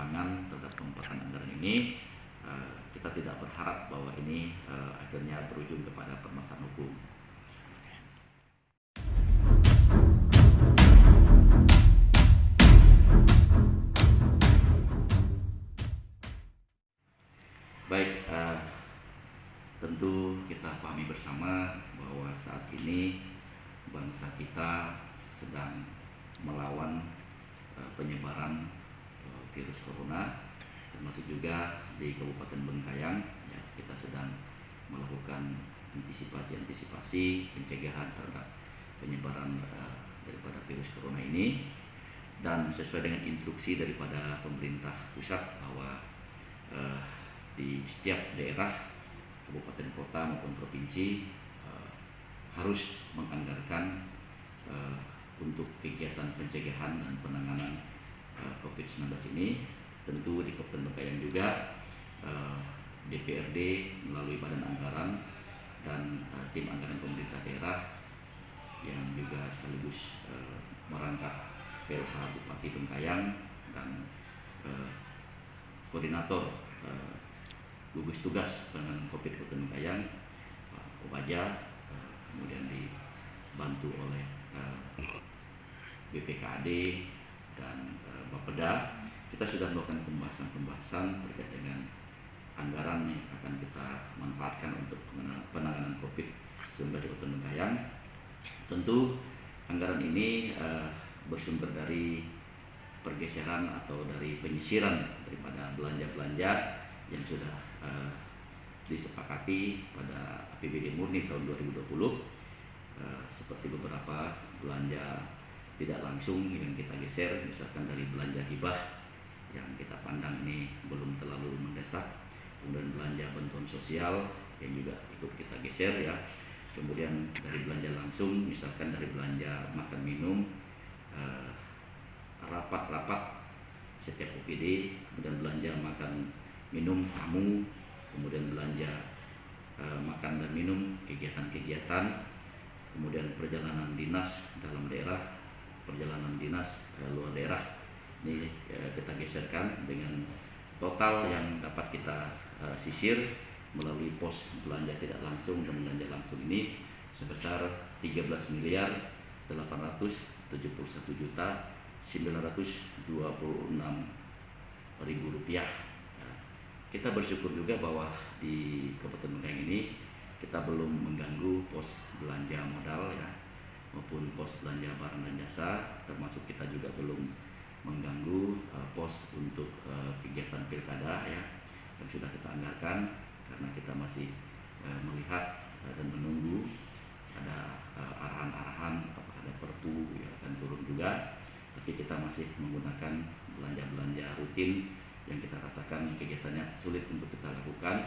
penyimpangan terhadap penempatan anggaran ini, kita tidak berharap bahwa ini akhirnya berujung kepada permasalahan hukum. Baik, tentu kita pahami bersama bahwa saat ini bangsa kita sedang melawan penyebaran virus corona, termasuk juga di Kabupaten Bengkayang. Ya, kita sedang melakukan antisipasi pencegahan terhadap penyebaran daripada virus corona ini, dan sesuai dengan instruksi daripada pemerintah pusat bahwa di setiap daerah, kabupaten kota maupun provinsi harus menganggarkan untuk kegiatan pencegahan dan penanganan COVID-19 ini. Tentu di Kabupaten Bengkayang juga DPRD melalui Badan Anggaran dan tim anggaran pemerintah daerah yang juga sekaligus merangkap PLH Bupati Bengkayang dan koordinator gugus tugas penanganan COVID Kabupaten Bengkayang, Pak Obaja, kemudian dibantu oleh BPKAD dan Bapeda. Kita sudah melakukan pembahasan terkait dengan anggaran yang akan kita manfaatkan untuk penanganan COVID-19 di Kabupaten Bengkayang. Tentu anggaran ini bersumber dari pergeseran atau dari penyisiran daripada belanja-belanja yang sudah disepakati pada APBD murni tahun 2020, seperti beberapa belanja tidak langsung yang kita geser, misalkan dari belanja hibah yang kita pandang ini belum terlalu mendesak, kemudian belanja bantuan sosial yang juga ikut kita geser ya, kemudian dari belanja langsung misalkan dari belanja makan minum, rapat-rapat setiap OPD, kemudian belanja makan minum tamu, kemudian belanja makan dan minum kegiatan-kegiatan, kemudian perjalanan dinas dalam daerah, perjalanan dinas luar daerah. Ini kita geserkan dengan total yang dapat kita sisir melalui pos belanja tidak langsung dan belanja langsung ini sebesar 13.871.926.000 rupiah. Kita bersyukur juga bahwa di Kabupaten Bengkayang ini kita belum mengganggu pos belanja modal ya, maupun pos belanja barang dan jasa, termasuk kita juga belum mengganggu pos untuk kegiatan pilkada ya, yang sudah kita anggarkan, karena kita masih melihat dan menunggu ada arahan-arahan, ada perpu ya akan turun juga, tapi kita masih menggunakan belanja-belanja rutin yang kita rasakan kegiatannya sulit untuk kita lakukan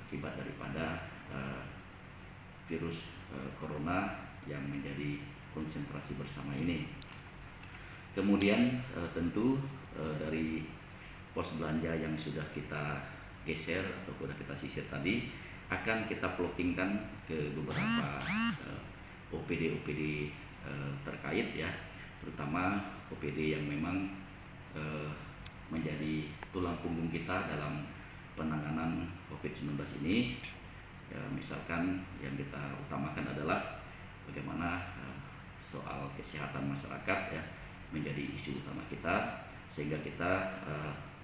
akibat daripada virus corona yang menjadi konsentrasi bersama ini. Kemudian tentu dari pos belanja yang sudah kita geser atau sudah kita sisir tadi akan kita plottingkan ke beberapa OPD terkait ya, terutama OPD yang memang menjadi tulang punggung kita dalam penanganan COVID-19 ini ya, misalkan yang kita utamakan adalah bagaimana soal kesehatan masyarakat ya menjadi isu utama kita, sehingga kita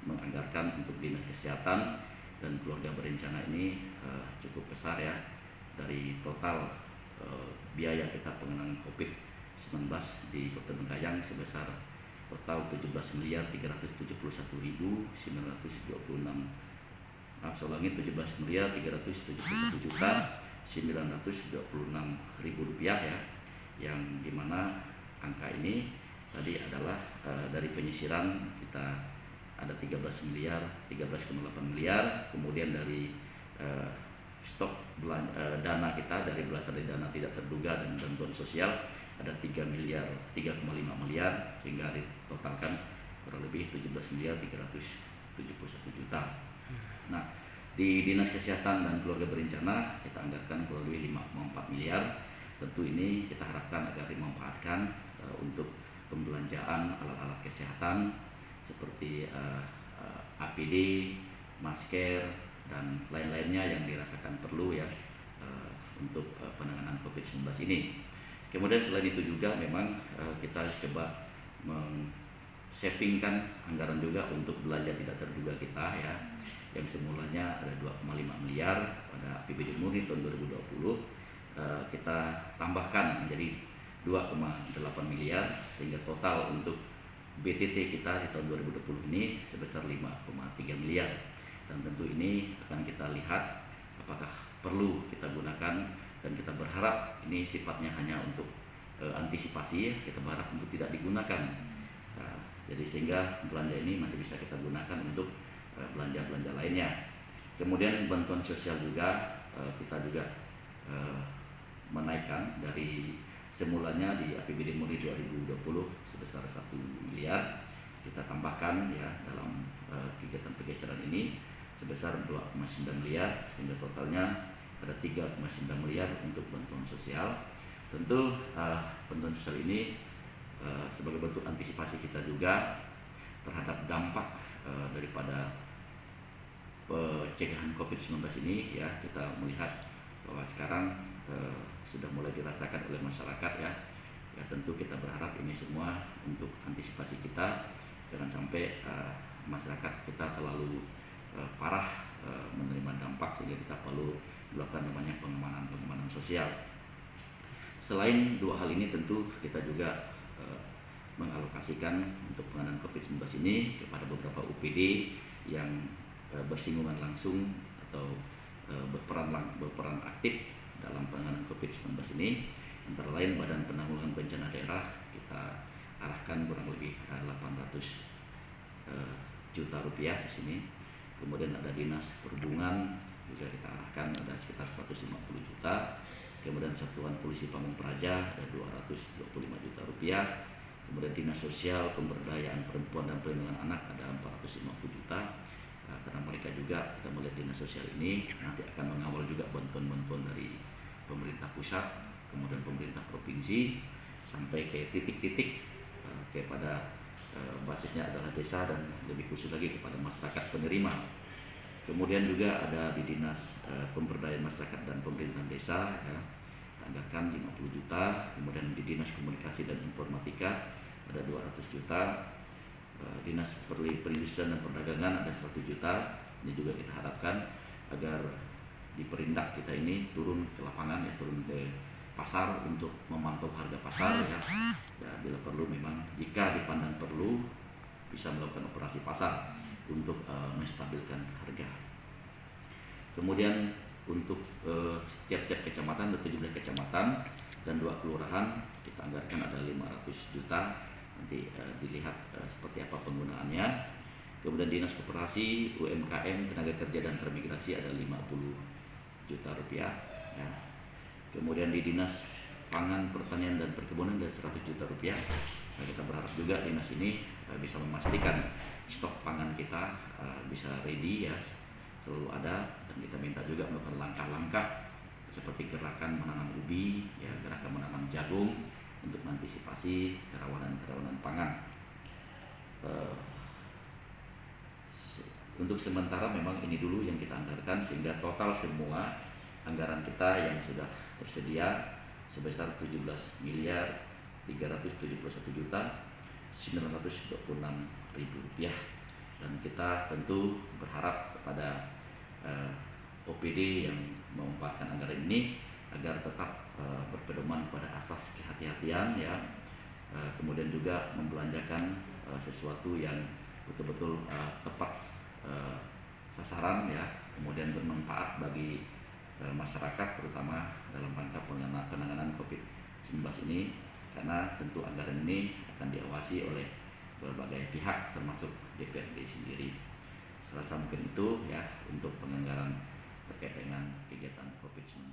menganggarkan untuk dinas kesehatan dan keluarga berencana ini cukup besar ya, dari total biaya kita penanganan COVID-19 di Kabupaten Bengkayang sebesar total 17.371.926 rupiah ya, yang dimana angka ini tadi adalah dari penyisiran kita ada 13,8 miliar, kemudian dari stok dana kita dari berasal dari dana tidak terduga dan bantuan sosial ada 3,5 miliar, sehingga ditotalkan kurang lebih 17.371.000. Nah, di Dinas Kesehatan dan Keluarga Berencana kita anggarkan kurang lebih 5,4 miliar. Tentu ini kita harapkan agar dimanfaatkan untuk pembelanjaan alat-alat kesehatan seperti APD, masker, dan lain-lainnya yang dirasakan perlu ya untuk penanganan COVID-19 ini. Kemudian selain itu juga memang kita coba savingkan anggaran juga untuk belanja tidak terduga kita ya, yang semulanya ada 2,5 miliar pada APBD murni tahun 2020, kita tambahkan menjadi 2,8 miliar sehingga total untuk BTT kita di tahun 2020 ini sebesar 5,3 miliar. Dan tentu ini akan kita lihat apakah perlu kita gunakan, dan kita berharap ini sifatnya hanya untuk antisipasi ya, kita berharap untuk tidak digunakan. Jadi sehingga belanja ini masih bisa kita gunakan untuk belanja-belanja lainnya. Kemudian bantuan sosial juga kita juga menaikkan dari semulanya di APBD murni 2020 sebesar 1 miliar, kita tambahkan ya dalam kegiatan pergeseran ini sebesar 2,9 miliar sehingga totalnya ada 3,9 miliar untuk bantuan sosial. Tentu bantuan sosial ini sebagai bentuk antisipasi kita juga terhadap dampak daripada pencegahan COVID-19 ini ya. Kita melihat bahwa sekarang sudah mulai dirasakan oleh masyarakat ya. Ya tentu kita berharap ini semua untuk antisipasi kita, jangan sampai masyarakat kita terlalu parah menerima dampak sehingga kita perlu melakukan namanya pengamanan sosial. Selain dua hal ini tentu kita juga mengalokasikan untuk penanganan COVID-19 ini kepada beberapa UPD yang bersinggungan langsung atau berperan aktif dalam penanganan COVID-19 ini. Antara lain Badan Penanggulangan Bencana Daerah kita arahkan kurang lebih 800 juta rupiah di sini. Kemudian ada Dinas Perhubungan juga kita arahkan ada sekitar 150 juta. Kemudian Satuan Polisi Pamung Praja ada 225 juta rupiah. Kemudian Dinas Sosial Pemberdayaan Perempuan dan Perlindungan Anak ada 450 juta. Karena mereka juga, kita melihat Dinas Sosial ini nanti akan mengawal juga bantuan-bantuan dari pemerintah pusat, kemudian pemerintah provinsi, sampai ke titik-titik kepada basisnya adalah desa dan lebih khusus lagi kepada masyarakat penerima. Kemudian juga ada di Dinas Pemberdayaan Masyarakat dan Pemerintahan Desa ya, anggarkan 50 juta. Kemudian di Dinas Komunikasi dan Informatika ada 200 juta. Dinas Perindustrian dan Perdagangan ada 100 juta. Ini juga kita harapkan agar di Perindak kita ini turun ke lapangan ya, turun ke pasar untuk memantau harga pasar ya. Ya bila perlu memang jika dipandang perlu bisa melakukan operasi pasar untuk menstabilkan harga. Kemudian untuk tiap-tiap kecamatan, ada 17 kecamatan dan 2 kelurahan kita anggarkan ada 500 juta. Nanti dilihat seperti apa penggunaannya. Kemudian Dinas Koperasi, UMKM, Tenaga Kerja dan Transmigrasi ada 50 juta rupiah ya. Kemudian di Dinas Pangan, Pertanian dan Perkebunan ada 100 juta rupiah. Nah, kita berharap juga dinas ini bisa memastikan stok pangan kita bisa ready ya, selalu ada, dan kita minta juga melakukan langkah-langkah seperti gerakan menanam ubi ya, gerakan menanam jagung untuk mengantisipasi kerawanan pangan. Untuk sementara memang ini dulu yang kita anggarkan sehingga total semua anggaran kita yang sudah tersedia sebesar 17 miliar 371 juta 926 ribu rupiah. Dan kita tentu berharap kepada OPD yang memanfaatkan anggaran ini agar tetap berpedoman pada asas kehati-hatian ya. Kemudian juga membelanjakan sesuatu yang betul-betul tepat sasaran ya, kemudian bermanfaat bagi masyarakat terutama dalam rangka penanganan COVID-19 ini, karena tentu anggaran ini akan diawasi oleh berbagai pihak termasuk DPRD sendiri. Serasa mungkin itu ya untuk penganggaran terkait dengan kegiatan COVID-19.